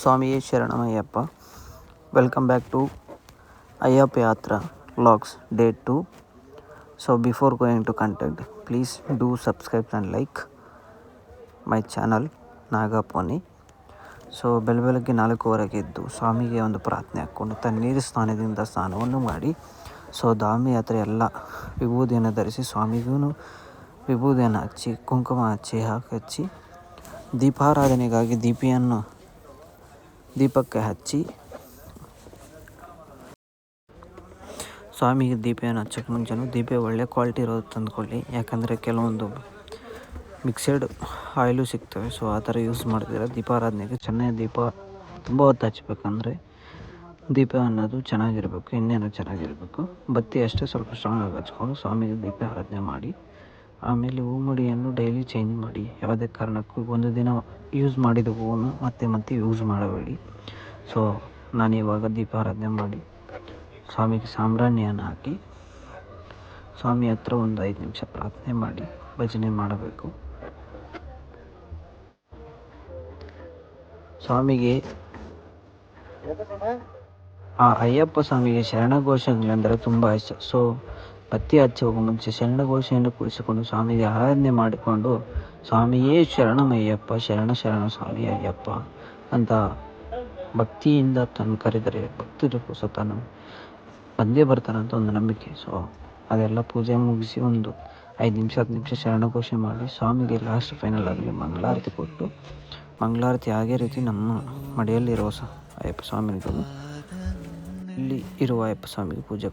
ಸ್ವಾಮಿಯೇ ಶರಣಮಯ್ಯಪ್ಪ. Welcome back to Ayyappa Yatra vlogs day 2. So before going to content, please do subscribe and like my channel ನಾಗಪೋನಿ. So ಬೆಳಗ್ಗೆ 4:15 ಎದ್ದು ಸ್ವಾಮಿಗೆ ಒಂದು ಪ್ರಾರ್ಥನೆ ಹಾಕ್ಕೊಂಡು ತಣ್ಣೀರು ಸ್ನಾನದಿಂದ ಸ್ನಾನವನ್ನು ಮಾಡಿ, ಸೊ ಧಾಮಿ ಯಾತ್ರೆ ಎಲ್ಲ ವಿಭೂದಿಯನ್ನು ಧರಿಸಿ ಸ್ವಾಮಿಗೂ ವಿಭೂದಿಯನ್ನು ಹಚ್ಚಿ ಕುಂಕುಮ ಹಚ್ಚಿ ದೀಪಾರಾಧನೆಗಾಗಿ ದೀಪಕ್ಕೆ ಹಚ್ಚಿ ಸ್ವಾಮಿಗೆ ದೀಪವನ್ನು ಹಚ್ಚೋಕ್ಕೆ ಮುಂಚೆನೂ ದೀಪ ಒಳ್ಳೆ ಕ್ವಾಲಿಟಿ ಇರೋದು ತಂದುಕೊಳ್ಳಿ. ಯಾಕಂದರೆ ಕೆಲವೊಂದು ಮಿಕ್ಸೆಡ್ ಆಯಿಲು ಸಿಗ್ತವೆ. ಸೊ ಆ ಥರ ಯೂಸ್ ಮಾಡಿದ್ರೆ ದೀಪಾರಾಧನೆಗೆ ಚೆನ್ನಾಗಿ ದೀಪ ತುಂಬ ಹೊತ್ತು ಹಚ್ಬೇಕಂದ್ರೆ ದೀಪ ಅನ್ನೋದು ಚೆನ್ನಾಗಿರಬೇಕು, ಎಣ್ಣೆನೂ ಚೆನ್ನಾಗಿರಬೇಕು. ಬತ್ತಿ ಅಷ್ಟೇ ಸ್ವಲ್ಪ ಸ್ಟ್ರಾಂಗಾಗಿ ಹಚ್ಕೊಂಡು ಸ್ವಾಮಿಗೆ ದೀಪ ಆರಾಧನೆ ಮಾಡಿ, ಆಮೇಲೆ ಹೂ ಮುಡಿಯನ್ನು ಡೈಲಿ ಚೇಂಜ್ ಮಾಡಿ. ಯಾವುದೇ ಕಾರಣಕ್ಕೂ ಒಂದು ದಿನ ಯೂಸ್ ಮಾಡಿದ ಹೂವನ್ನು ಮತ್ತೆ ಯೂಸ್ ಮಾಡಬೇಡಿ. ಸೊ ನಾನಿವಾಗ ದೀಪಾರಾಧನೆ ಮಾಡಿ ಸ್ವಾಮಿಗೆ ಸಾಂಬ್ರಾಣಿಯನ್ನು ಹಾಕಿ ಸ್ವಾಮಿ ಹತ್ರ ಒಂದು 5 ನಿಮಿಷ ಪ್ರಾರ್ಥನೆ ಮಾಡಿ ಭಜನೆ ಮಾಡಬೇಕು. ಸ್ವಾಮಿಗೆ ಅಯ್ಯಪ್ಪ ಸ್ವಾಮಿಗೆ ಶರಣಘೋಷಗಳೆಂದರೆ ತುಂಬ ಇಷ್ಟ. ಸೊ ಬತ್ತಿ ಹಚ್ಚುವ ಮುಂಚೆ ಶರಣಘೋಷೆಯನ್ನು ಕೂರಿಸಿಕೊಂಡು ಸ್ವಾಮಿಗೆ ಆರಾಧನೆ ಮಾಡಿಕೊಂಡು ಸ್ವಾಮಿಯೇ ಶರಣಮಯ್ಯಪ್ಪ, ಶರಣ ಸ್ವಾಮಿ ಅಯ್ಯಪ್ಪ ಅಂತ ಭಕ್ತಿಯಿಂದ ತಾನು ಕರೆದರೆ ಭಕ್ತರು ಸಹ ತಾನು ಬಂದೇ ಬರ್ತಾನಂತ ಒಂದು ನಂಬಿಕೆ. ಸೊ ಅದೆಲ್ಲ ಪೂಜೆ ಮುಗಿಸಿ ಒಂದು 5 ನಿಮಿಷ 10 ನಿಮಿಷ ಶರಣಘೋಷೆ ಮಾಡಿ ಸ್ವಾಮಿಗೆ ಲಾಸ್ಟ್ ಫೈನಲ್ ಆಗಿ ಮಂಗಳಾರತಿ ಕೊಟ್ಟು, ಮಂಗಳಾರತಿ ಆಗೇ ರೀತಿ ನಮ್ಮ ಮಡಿಯಲ್ಲಿರುವ ಅಯ್ಯಪ್ಪ ಸ್ವಾಮಿಗೂ ಇಲ್ಲಿ ಇರುವ ಅಯ್ಯಪ್ಪ ಸ್ವಾಮಿಗೆ ಪೂಜೆ